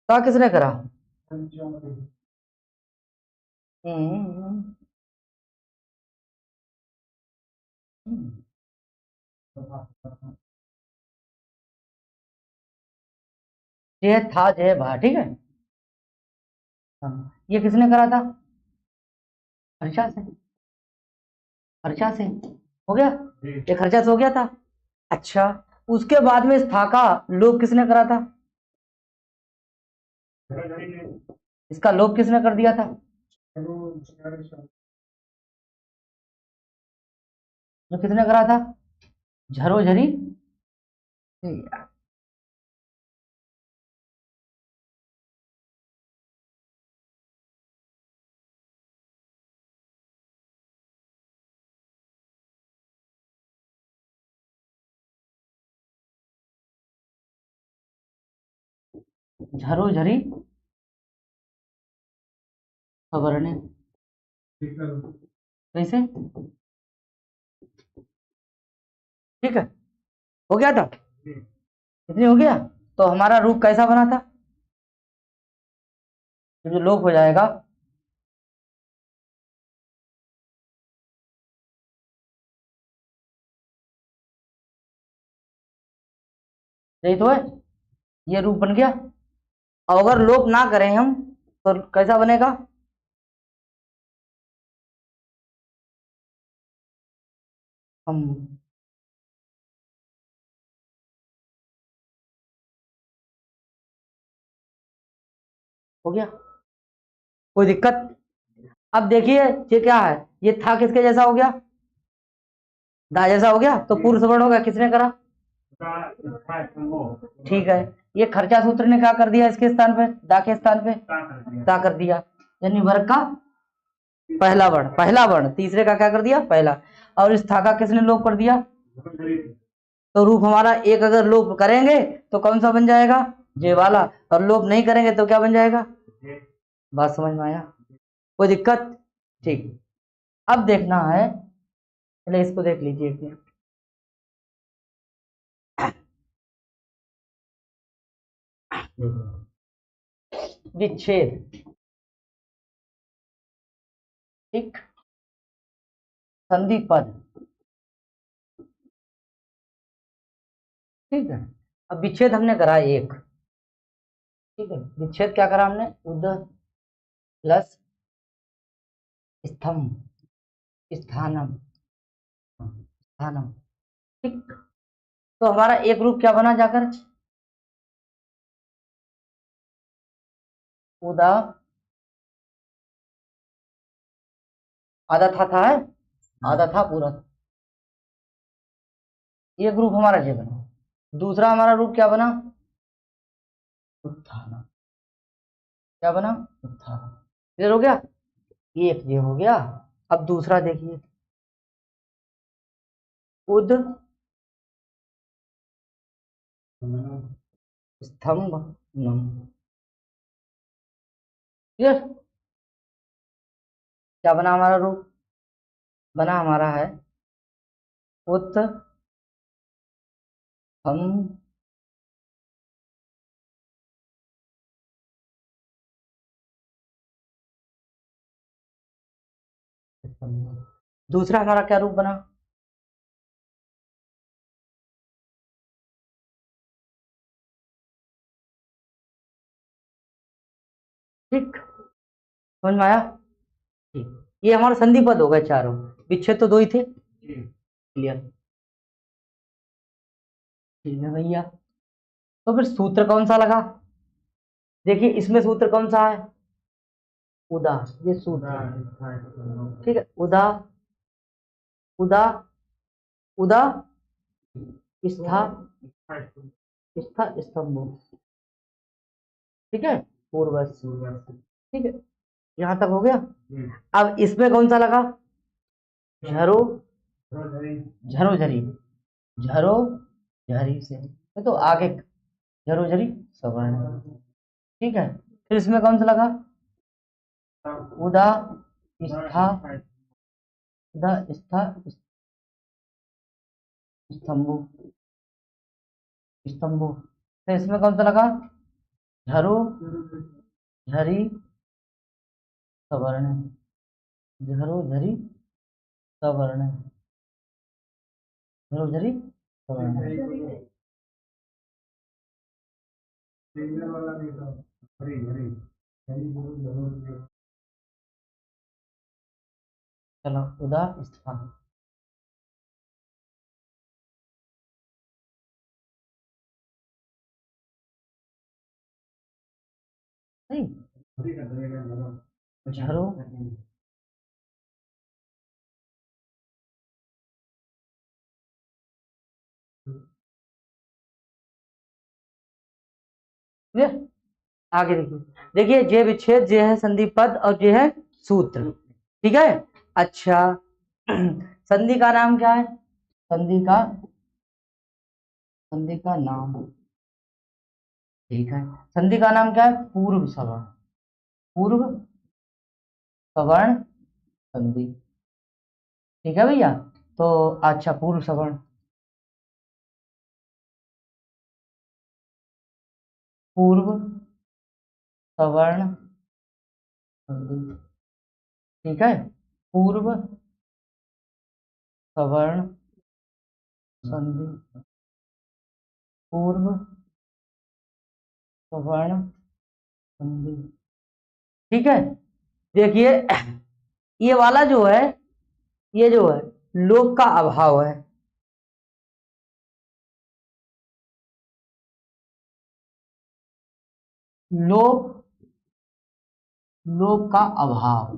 ता किसने करा? हम्म, जय था जय भा, ठीक है। ये किसने करा था? खर्चा से, खर्चा से हो गया, ये खर्चा से हो गया था। अच्छा, उसके बाद में इस था का लोप किसने करा था? इसका लोप किसने कर दिया था? जो किसने करा था? झरो झरी। झरो झरी सवर्ण, कैसे? ठीक है, हो गया था, कितनी हो गया? तो हमारा रूप कैसा बना था? तो जो लोप हो जाएगा, यही तो है, ये रूप बन गया। अब अगर लोप ना करें हम तो कैसा बनेगा? हम, हो गया, कोई दिक्कत? अब देखिए ये क्या है, ये था किसके जैसा हो गया? दा जैसा हो गया, तो पूर्व सवर्ण हो गया, किसने करा? ठीक है, ये खर्चा सूत्र ने क्या कर दिया? इसके स्थान पे, दा के स्थान पे ता कर दिया, यानी वर्ग का पहला वर्ण, पहला वर्ण, तीसरे का क्या कर दिया? पहला। और इस था का किसने लोप कर दिया? तो रूप हमारा एक अगर लोप करेंगे तो कौन सा बन जाएगा? जे वाला। और लोप नहीं करेंगे तो क्या बन जाएगा? बात समझ में आया? कोई दिक्कत? ठीक, अब देखना है, पहले इसको देख लीजिए एक मिनट। विच्छेद, ठीक, संधि पद, ठीक है। अब विच्छेद हमने करा एक, ठीक है, विच्छेद क्या करा हमने? उद प्लस स्तंभ, स्थानम, स्थानम, ठीक। तो हमारा एक रूप क्या बना जाकर? उदा, आधा था है, आधा था पूरा, एक रूप हमारा ये बना। दूसरा हमारा रूप क्या बना? उत्थान, क्या बना? उत्थान, क्लियर हो गया? एक ये हो गया। अब दूसरा देखिए, उद स्तंभ नम, क्लियर? क्या बना हमारा रूप? बना हमारा है उत हम, दूसरा हमारा क्या रूप बना? ठीक, समझ में आया? ठीक, ये हमारा संधि पद हो गए चारों, विच्छेद तो दो ही थे, क्लियर? ठीक है भैया, तो फिर सूत्र कौन सा लगा? देखिए इसमें सूत्र कौन सा है? उदा, ये सूत्र, ठीक है, उदा, उदा, उदा स्था, स्था स्तंभ, ठीक है, पूर्वज, ठीक है, यहां तक हो गया। अब इसमें कौन सा लगा? झरो, झरो झरी, झरो झरी से, ये तो आगे झरो झरी सवर्ण, ठीक है। फिर इसमें कौन सा लगा? उदा स्था द स्तंभु, स्तंभु। तो इसमें कौन सा लगा? झरो, झरी, सवर्ण। झरो, झरी, सवर्ण। झरो, झरी, सवर्ण। चलो, उदा स्थान। नहीं, झरो, ये आगे देखिए। देखिए, जे विच्छेद, जे है संधि पद और जे है सूत्र। ठीक है। अच्छा, संधि का नाम क्या है? संधि का, संधि का नाम, ठीक है, संधि का नाम क्या है? पूर्व सवर्ण, पूर्व सवर्ण संधि। ठीक है भैया। तो अच्छा, पूर्व सवर्ण, पूर्व सवर्ण संधि। ठीक है, पूर्व सवर्ण संधि, पूर्व सवर्ण संधि। ठीक है। देखिए, ये वाला जो है, ये जो है लोप का अभाव है। लोप, लोप का अभाव,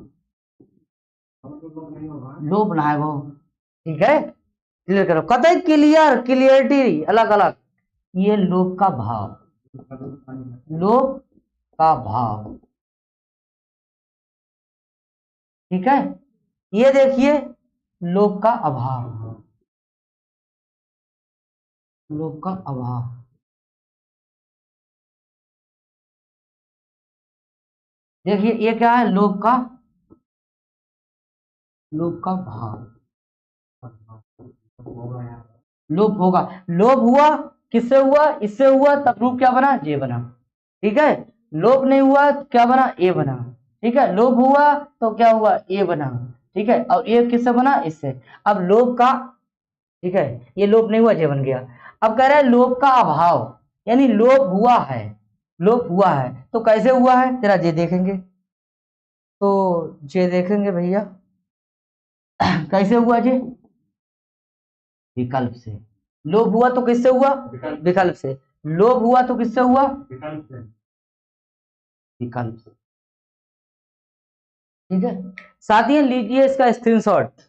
लोप ना है वो। ठीक है, क्लियर करो, कतई क्लियर, क्लियरिटी अलग अलग। ये लोप का भाव, लोप का भाव। ठीक है। ये देखिए, लोप का अभाव, लोप का अभाव। देखिए, ये क्या है? लोप का, लोप का भाव। लोप होगा, लोप हुआ, किससे हुआ? इससे हुआ, तब रूप क्या बना? जे बना। ठीक है। लोप नहीं हुआ तो क्या बना? ए बना। ठीक है, लोप हुआ तो क्या हुआ? ए बना। ठीक है, और ये किससे बना? इससे। अब लोप का, ठीक है, ये लोप नहीं हुआ, जे बन गया। अब कह रहा है लोप का अभाव, यानी लोप हुआ है, लोप हुआ है तो कैसे हुआ है? तेरा जे देखेंगे, तो जे देखेंगे भैया। कैसे हुआ जे? विकल्प से। लोभ हुआ तो किससे हुआ? विकल्प से। लोभ हुआ तो किससे हुआ? विकल्प से। ठीक है। साथियों, लीजिए इसका स्क्रीनशॉट।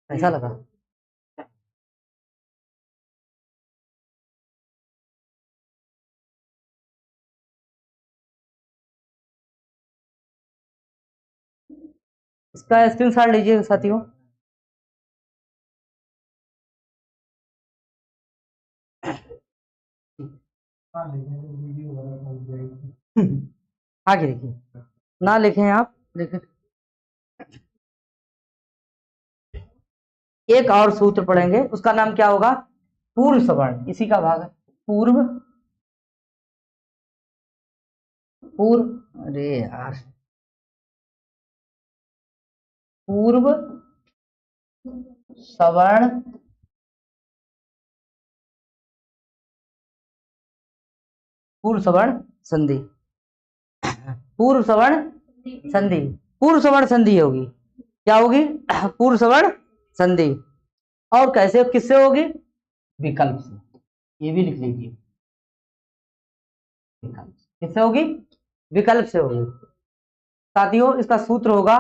कैसा लगा? इसका स्क्रीनशॉट लीजिए साथियों। आगे देखिए, ना लिखें आप, लेकिन एक और सूत्र पढ़ेंगे, उसका नाम क्या होगा? पूर्व सवर्ण, इसी का भाग है। पूर्व, पूर्व, अरे यार, पूर्व सवर्ण, पूर्व सवर्ण संधि, पूर्व सवर्ण संधि, पूर्व सवर्ण संधि होगी। क्या होगी? पूर्व सवर्ण संधि। और कैसे, किससे होगी? विकल्प से। ये भी लिख लीजिए, विकल्प से। किससे होगी? विकल्प से होगी। साथियों, इसका सूत्र होगा,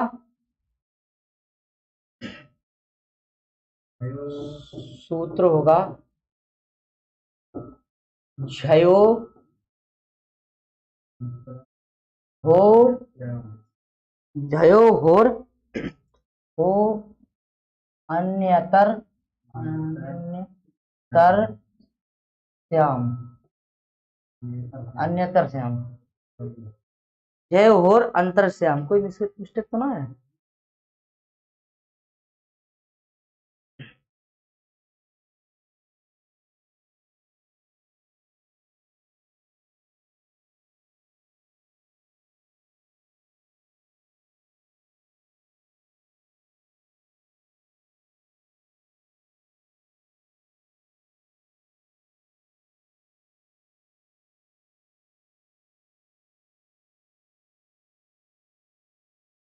सूत्र होगा क्षयो हो, झयो होर हो, अन्यतर, अन्यतर श्याम, अन्यतर श्याम, जय होर अंतर श्याम। कोई मिस्टेक तो ना है?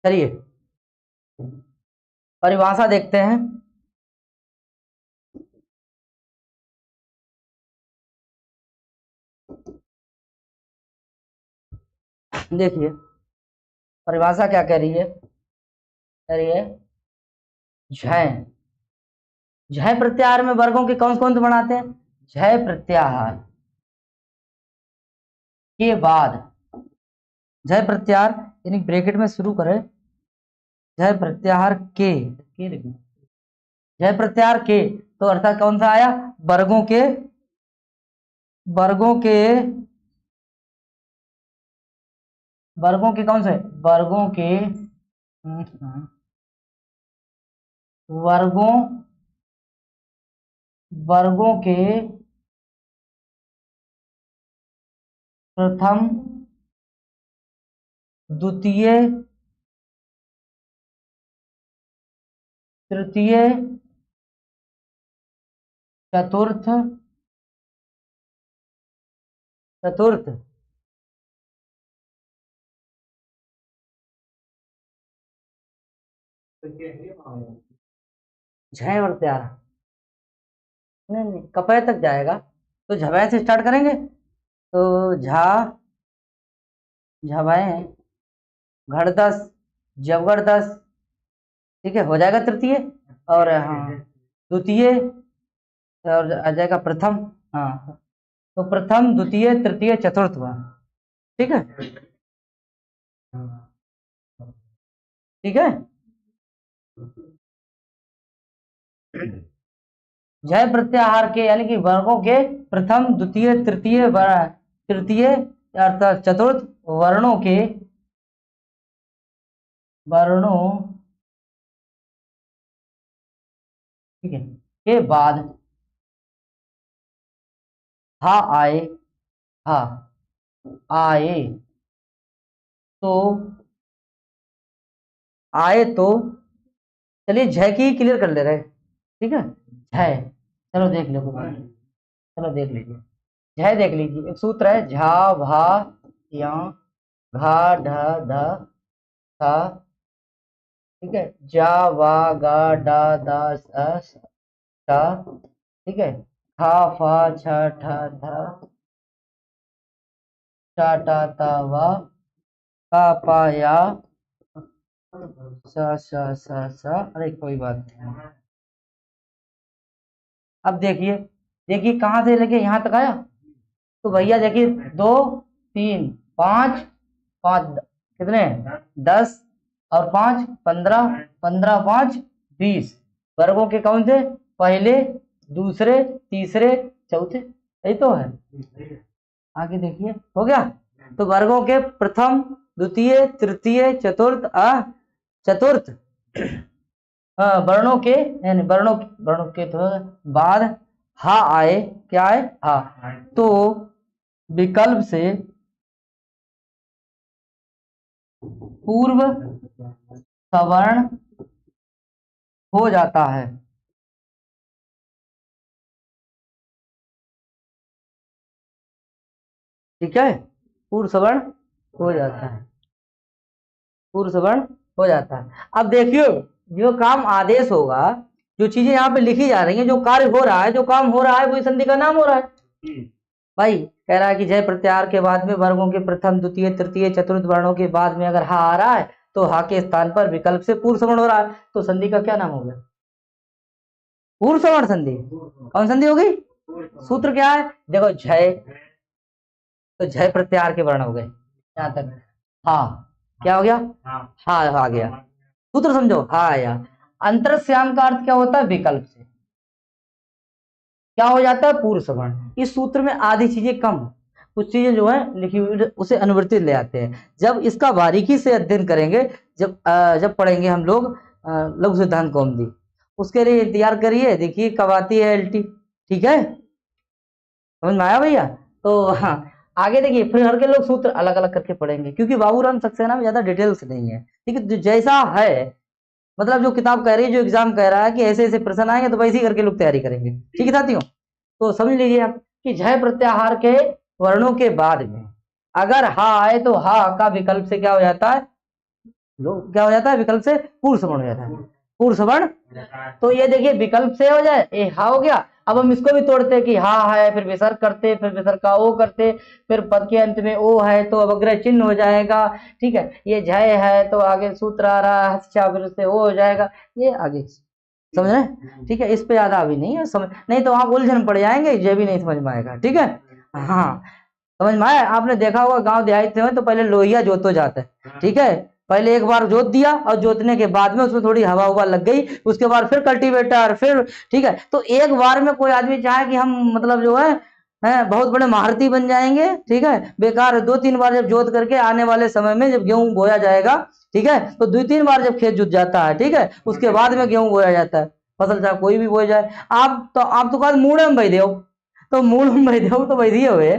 चलिए परिभाषा देखते हैं। देखिए परिभाषा क्या कह रही है, कह रही है झय, झय प्रत्याहार में वर्गों के कौन कौन से बनाते हैं, झय प्रत्याहार के बाद, झय प्रत्याहार यानी ब्रैकेट में शुरू करें, झय प्रत्याहार के झय प्रत्याहार के, तो अर्थात कौन सा आया, वर्गों के, वर्गों के, वर्गों के कौन से, वर्गों के, वर्गों, वर्गों के प्रथम द्वितीय तृतीय चतुर्थ, चतुर्थ झय प्रत्याहार, नहीं कपय तक जाएगा, तो झवय से स्टार्ट करेंगे, तो झा, झवय, घड़दस, जवगढ़दस, ठीक है, हो जाएगा तृतीय, और हाँ द्वितीय, और आ जाएगा प्रथम, हाँ तो प्रथम द्वितीय तृतीय चतुर्थ हुआ, ठीक है, ठीक है। झय प्रत्याहार के यानी कि वर्गों के प्रथम द्वितीय तृतीय तृतीय अर्थात चतुर्थ वर्णों के, वर्णों, ठीक है, के बाद हा आए, हा आए तो, आए तो, चलिए झय की ही क्लियर कर ले रहे, ठीक है, झय, चलो देख लो, चलो देख लीजिए, झय देख लीजिए, एक सूत्र है झा भा या घा ढ ध सा, ठीक है, जा वा गा डा दा सा, ठीक है, खा फा छ ठ ध टा टा ता वा का पा या सा, अरे कोई बात नहीं। अब देखिए, देखिए कहाँ से लेके यहाँ तक आया, तो भैया देखिए 2 3 5 5 कितने 10 और 5 15, 15 5 20 वर्गों के कौन थे, पहले दूसरे तीसरे चौथे, यही तो है। आगे देखिए हो गया, तो वर्गों के प्रथम द्वितीय तृतीय चतुर्थ चतुर्थ वर्णों के, यानी वर्णों के तो बाद हा आए, क्या आए, हा, तो विकल्प से पूर्व सवर्ण हो जाता है, ठीक है, पूर्व सवर्ण हो जाता है, पूर्व सवर्ण हो जाता है। अब देखियो जो काम आदेश होगा, जो चीजें यहाँ पे लिखी जा रही हैं, जो कार्य हो रहा है, जो काम हो रहा है, वही संधि का नाम हो रहा है। भाई कह रहा है कि जय प्रत्याहार के बाद में वर्गों के प्रथम द्वितीय तृतीय चतुर्थ वर्णों के बाद में अगर हा आ रहा है, तो हा के स्थान पर विकल्प से पूर्व सवर्ण हो रहा है, तो संधि का क्या नाम हो गया, पूर्व सवर्ण संधि। कौन संधि होगी, सूत्र क्या है, देखो झय, तो झय प्रत्याहार के वर्ण हो गए यहां तक, हाँ क्या हो गया, हाँ आ गया, सूत्र समझो, हाँ आया। अंतरस्याम का अर्थ क्या होता है, विकल्प से क्या हो जाता है, पूर्व सवर्ण। इस सूत्र में आधी चीजें कम, कुछ चीजें जो है लिखी हुई उसे अनुवर्तित ले आते हैं। जब इसका बारीकी से अध्ययन करेंगे, जब पढ़ेंगे हम लोग लघु सिद्धांत कौमुदी, उसके लिए तैयार करिए, देखिए कब आती है एलटी, ठीक है, समझ में आया भैया। तो हाँ आगे देखिए फिर हर के लोग सूत्र अलग अलग करके पढ़ेंगे, क्योंकि बाबूराम सक्सेना में ज्यादा डिटेल्स नहीं है, ठीक है, जैसा है मतलब जो किताब कह रही है, जो एग्जाम कह रहा है कि ऐसे ऐसे प्रश्न आएंगे, तो वैसे ही करके लोग तैयारी करेंगे, ठीक है साथियों। तो समझ लीजिए आप कि झय प्रत्याहार के वर्णों के बाद में अगर हा आए, तो हा का विकल्प से क्या हो जाता है, क्या हो जाता है, विकल्प से पूर्व सवर्ण हो जाता है, पूर्व सवर्ण। तो ये देखिए विकल्प से हो जाए, ए हा हो गया। अब हम इसको भी तोड़ते कि हा है, फिर विसर्ग करते, फिर विसर्ग का ओ करते, फिर पद के अंत में ओ है तो अवग्रह चिन्ह हो जाएगा। ठीक है, ये जय है तो आगे सूत्र आ रहा है, फिर से ओ हो जाएगा, ये आगे समझ रहे हैं। ठीक है, इस पे ज्यादा अभी नहीं है समझ, नहीं तो आप उलझन पड़ जाएंगे, ये भी नहीं समझ में आएगा। ठीक है, हाँ समझ में आया। आपने देखा होगा गांव देहात में तो पहले लोहिया जोतो जाता है। ठीक है, पहले एक बार जोत दिया और जोतने के बाद में उसमें थोड़ी हवा हुआ लग गई, उसके बाद फिर कल्टीवेटर, फिर ठीक है। तो एक बार में कोई आदमी चाहे कि हम मतलब जो है बहुत बड़े महारथी बन जाएंगे, ठीक है, बेकार 2-3 बार जब जोत करके आने वाले समय में जब गेहूं बोया जाएगा, ठीक है, तो 2-3 बार जब खेत जुत जाता है, ठीक है, उसके बाद में गेहूं बोया जाता है। फसल चाहे कोई भी बोया जाए। आप तो कहा मूड़ में बही दो, तो मूड़ में बही दो तो बही दिए हुए।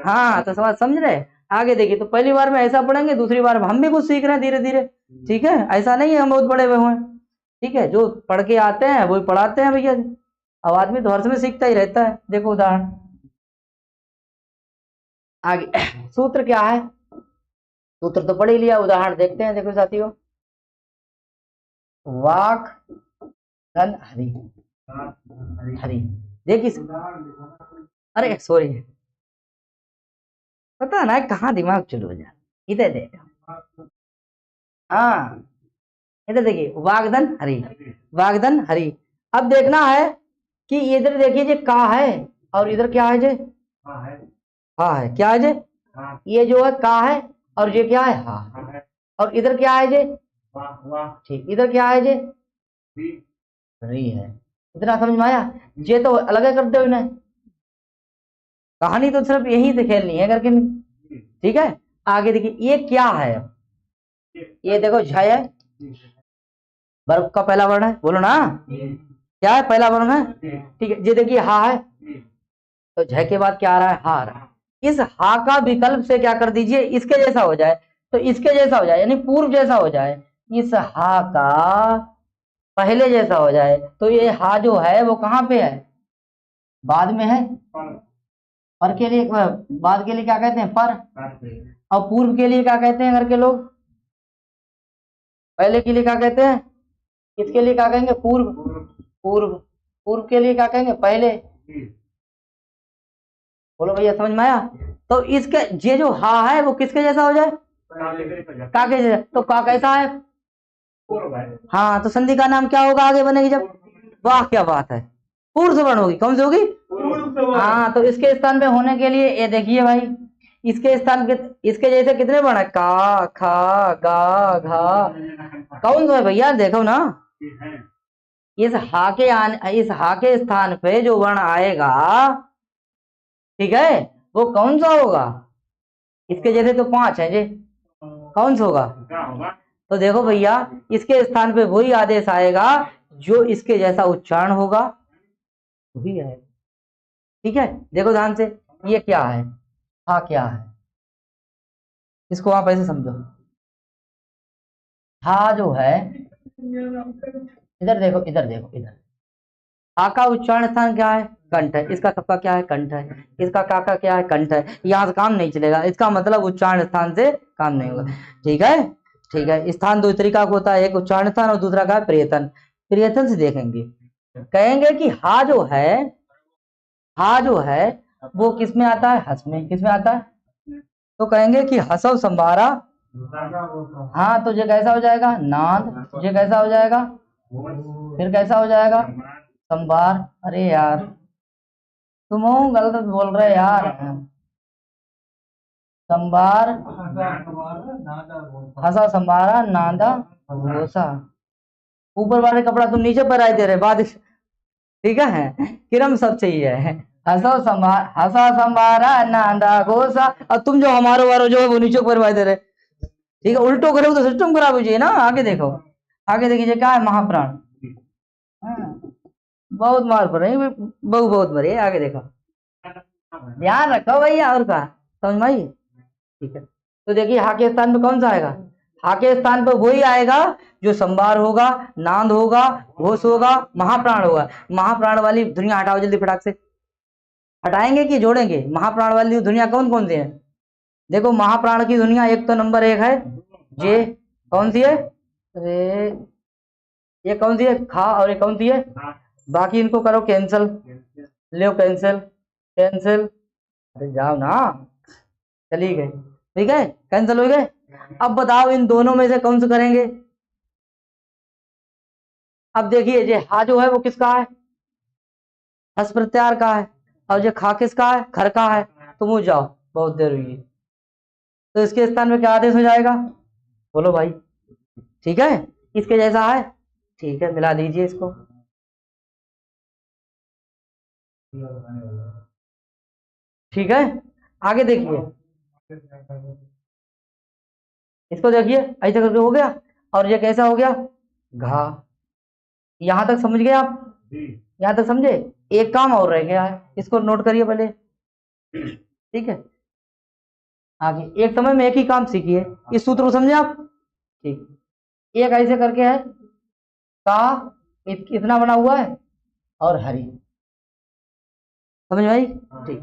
हाँ तो सवाल समझ रहे। आगे देखिए, तो पहली बार में ऐसा पढ़ेंगे, दूसरी बार में हम भी कुछ सीख रहे हैं धीरे धीरे। ठीक है, ऐसा नहीं है हम बहुत बड़े हुए हैं। ठीक है, जो पढ़ के आते हैं वही पढ़ाते हैं भैया। अब आदमी तो हर्ष में सीखता ही रहता है। देखो उदाहरण आगे, सूत्र क्या है, सूत्र तो पढ़ ही लिया, उदाहरण देखते हैं। देखो साथियों, वाक धन हरि, हरि देखिए, अरे सॉरी, पता ना कहाँ दिमाग चलो जा, इधर देख, हाँ इधर देखिए, वागधन हरि, वागधन हरि। अब देखना है कि इधर देखिए जे का है और इधर क्या है जे हा है, क्या है जे ये जो है का है और ये क्या है हा है, और इधर क्या है जे ठीक, इधर क्या है जे री है। इतना समझ में आया। ये तो अलग कर दो इन्हें, कहानी तो सिर्फ यही से खेलनी है करके। ठीक है, आगे देखिए ये क्या है, ये देखो झय है, वर्ग का पहला वर्ण है, बोलो ना क्या है, पहला वर्ण है। ठीक है, ये देखिए हा है, तो झय के बाद क्या आ रहा है, हा आ रहा है। इस हा का विकल्प से क्या कर दीजिए, इसके जैसा हो जाए, तो इसके जैसा हो जाए, यानी पूर्व जैसा हो जाए। इस हा का पहले जैसा हो जाए, तो ये हा जो है वो कहाँ पे है, बाद में है। पर के लिए, बाद के लिए क्या कहते हैं, पर। और पूर्व के लिए क्या कहते हैं घर के लोग, पहले के लिए क्या कहते हैं, इसके लिए क्या कहेंगे, पूर्व। पूर्व, पूर्व के लिए क्या कहेंगे, पहले। बोलो भैया समझ में आया। तो इसके ये जो हा है वो किसके जैसा हो जाए, का के जैसा। तो का कैसा है, हाँ, तो संधि का नाम क्या होगा आगे बनेगी जब, वाह क्या बात है, पूर्व वर्ण होगी। कौन सी होगी, हाँ। तो इसके स्थान पे होने के लिए ये देखिए भाई, इसके स्थान के इसके जैसे कितने वर्ण है, का, खा, गा, घा, कौन सा है भैया, देखो ना। इस हा के स्थान पे जो वर्ण आएगा, ठीक है, वो कौन सा होगा, इसके जैसे तो 5 है जी, कौन सा होगा। तो देखो भैया, इसके स्थान पे वही आदेश आएगा जो इसके जैसा उच्चारण होगा, वही है। ठीक है, देखो ध्यान से, ये क्या है, हा क्या है, इसको आप ऐसे समझो। हा जो है, इधर देखो, इधर देखो, इधर हा का उच्चारण स्थान क्या है, कंठ है। इसका सबका क्या है, कंठ है। इसका का क्या है, कंठ है। यहाँ से काम नहीं चलेगा, इसका मतलब उच्चारण स्थान से काम नहीं होगा। ठीक है, ठीक है। स्थान दो तरीका का होता है, एक उच्चारण स्थान और दूसरा का प्रियतन। प्रियतन से देखेंगे, कहेंगे कि हा जो है, हा जो है वो किस में आता है, हस में। किस में आता है, तो कहेंगे कि हसव संभारा, हाँ, तो ये कैसा हो जाएगा, नाद। ये कैसा हो जाएगा, फिर कैसा हो जाएगा, संभार। अरे यार तुम गलत बोल रहे यार, संभार, हसा संभारा, नादा घोसा। ऊपर वाले कपड़ा तुम नीचे पर आए दे रहे बाद, ठीक है, किरम सब चाहिए है। हसा संभारा नादा घोसा, और तुम जो हमारो वारो जो है वो नीचे पर दे रहे। ठीक है, उल्टो करो तो सिस्टम खराब हो जाए ना। आगे देखो, आगे देखिए क्या है, महाप्राण। बहुत मार पड़ रही, बहुत मरे। आगे देखो, ध्यान रखो भैया, और का समझ में आई। ठीक है, तो देखिए हा के स्थान पे कौन सा आएगा, हा के स्थान पर वही आएगा जो संभार होगा, नांद होगा, घोष होगा, महाप्राण होगा। महाप्राण वाली दुनिया हटाओ जल्दी फटाक से। हटाएंगे कि जोड़ेंगे, महाप्राण वाली दुनिया कौन कौन सी है। देखो महाप्राण की दुनिया, एक तो नंबर 1 है जे, कौन सी है? अरे ये कौन सी है? खा। और ये कौन सी है? बाकी इनको करो कैंसिल। ले कैंसिल। कैंसिल। अरे जाओ ना। चली गई। ठीक है, कैंसिल हो गए। अब बताओ इन दोनों में से कौन सा करेंगे? अब देखिए ये हा जो है वो किसका है? हस प्रत्याहार का है। और ये खा किसका है? खर का है। तुम हो जाओ, बहुत देर हुई। तो इसके स्थान में क्या आदेश हो जाएगा? बोलो भाई। ठीक है, इसके जैसा है। ठीक है, मिला दीजिए इसको। ठीक है, आगे देखिए। इसको देखिए, ऐसे करके हो गया। और ये कैसा हो गया? घा। यहां तक समझ गए आप? यहां तक समझे? एक काम और रह गया है, इसको नोट करिए पहले। ठीक है, आगे एक समय में एक ही काम सीखिए। इस सूत्र को समझे आप? ठीक। एक ऐसे करके है का, इतना बना हुआ है, और हरी। समझ भाई? ठीक।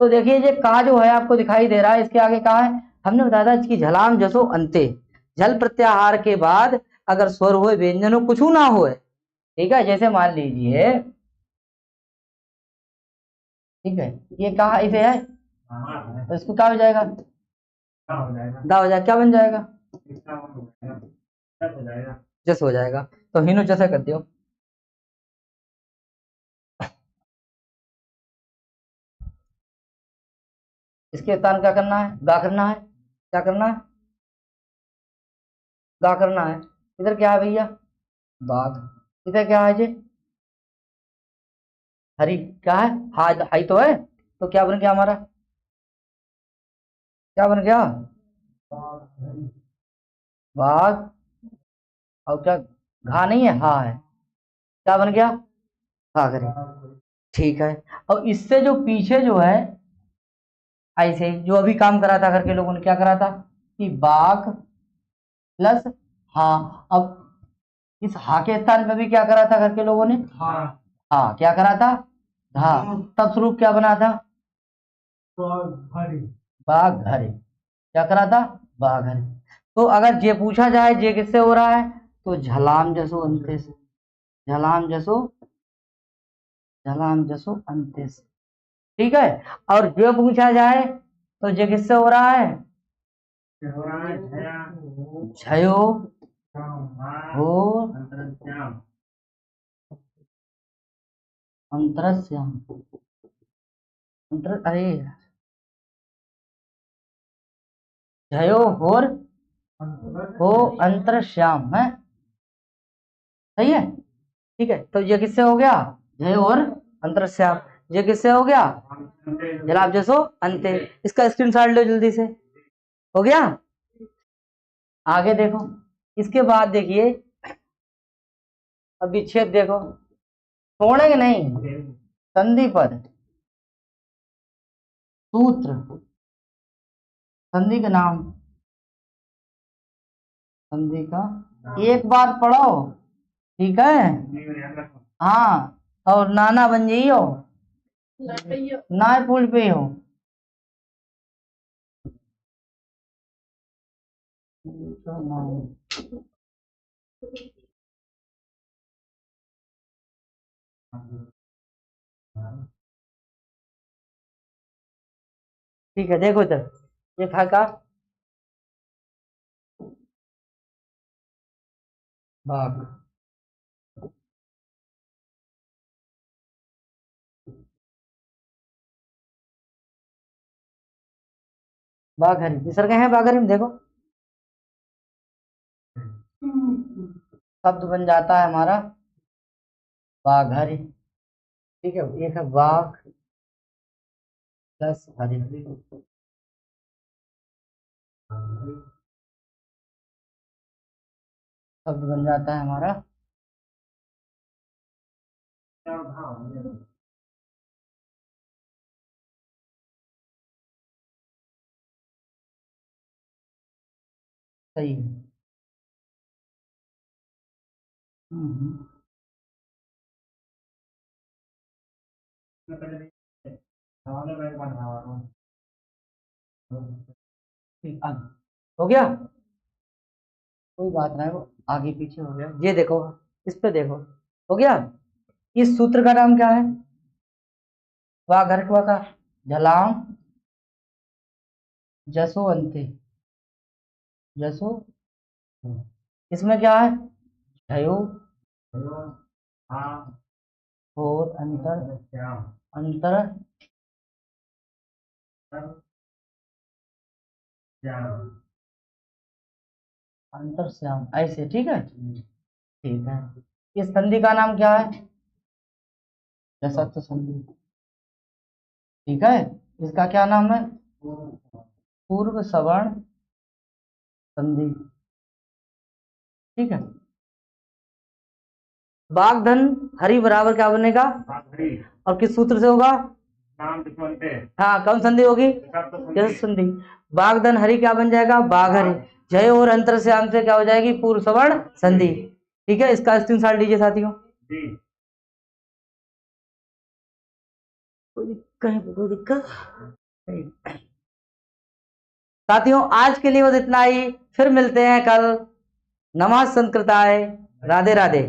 तो देखिए ये का जो है आपको दिखाई दे रहा है, इसके आगे कहा है? हमने बताया था इसकी झलाम जसो अंते। झल प्रत्याहार के बाद अगर स्वर हुए व्यंजन हो कुछ ना हुए, ठीक है, जैसे मान लीजिए, ठीक है, ये कहा इसे है, तो इसको क्या हो जाएगा? दा हो जाएगा। क्या बन जाएगा? जस हो जाएगा। तो हीनो जैसा कर दियो। इसके स्थान क्या करना है? गा करना है। क्या करना है? गा करना है। इधर क्या है भैया? बाघ। इधर क्या है जी? हरी। क्या है? हाई तो है। तो क्या बन गया हमारा? क्या बन गया? बाघ। और क्या? घा नहीं है, हा है। क्या बन गया? घाघरे। ठीक है। और इससे जो पीछे जो है, ऐसे जो अभी काम करा था करके लोगों ने क्या करा था कि बाघ प्लस हा। अब इस हा के स्थान पे भी क्या करा था करके लोगों ने? हाँ, क्या करा था? धा। तब स्वरूप क्या बना था? बाघ हरे। क्या करा था? बाघ हरे। तो अगर जे पूछा जाए जे किससे हो रहा है, तो झलाम जसो अंते से। झलाम जसो, झलाम जसो अंते से। ठीक है। और जो पूछा जाए तो जे किससे हो रहा है? झयो हो अंतरस्याम। अंतर, अरे झयो होर हो अंतरश्याम है। सही है। ठीक है, तो ये किससे हो गया? जय और अंतरश्याम। ये किससे हो गया? जलाब जसो अंते। इसका स्क्रीनशॉट लो जल्दी से। हो गया। आगे देखो, इसके बाद देखिए, अब विच्छेद देखो। छोड़ेंगे नहीं। संधि पद, सूत्र, संधि का नाम, संधि का एक बार पढ़ो। ठीक है। हाँ, और नाना बन जाइयो। ना पुल पे हो। ठीक है, देखो इधर, ये था का बाघ। बाघरी विसर्ग है, बाघरी में देखो शब्द बन जाता है हमारा बाघरी। ठीक है, एक है बाघ प्लस हरी। शब्द बन जाता है हमारा। सही है। हम्म। ठीक, आगे। हो गया। कोई बात नहीं, वो आगे पीछे हो गया। ये देखो, इस पे देखो, हो गया। इस सूत्र का नाम क्या है? वाह घरटवा का झलाम जसोवंती जसो। इसमें क्या है? भयो और अंतर अंतर अंतर श्याम, ऐसे ठीक है। ठीक है, इस संधि का नाम क्या है? जसत्व संधि। ठीक है, इसका क्या नाम है? पूर्व सवर्ण संधि। ठीक है, बागधन हरि बराबर क्या बनेगा? और किस सूत्र से होगा? हाँ, कौन संधि होगी? जस संधि। बागधन हरि क्या बन जाएगा? बाघ हरि। जय और अंतर श्याम से क्या हो जाएगी? पूर्व सवर्ण संधि। ठीक है, इसका स्क्रीनशॉट लीजिए साथियों। कोई दिक्कत साथियों, आज के लिए बस इतना ही। फिर मिलते हैं कल। नमः संकृताय। राधे राधे।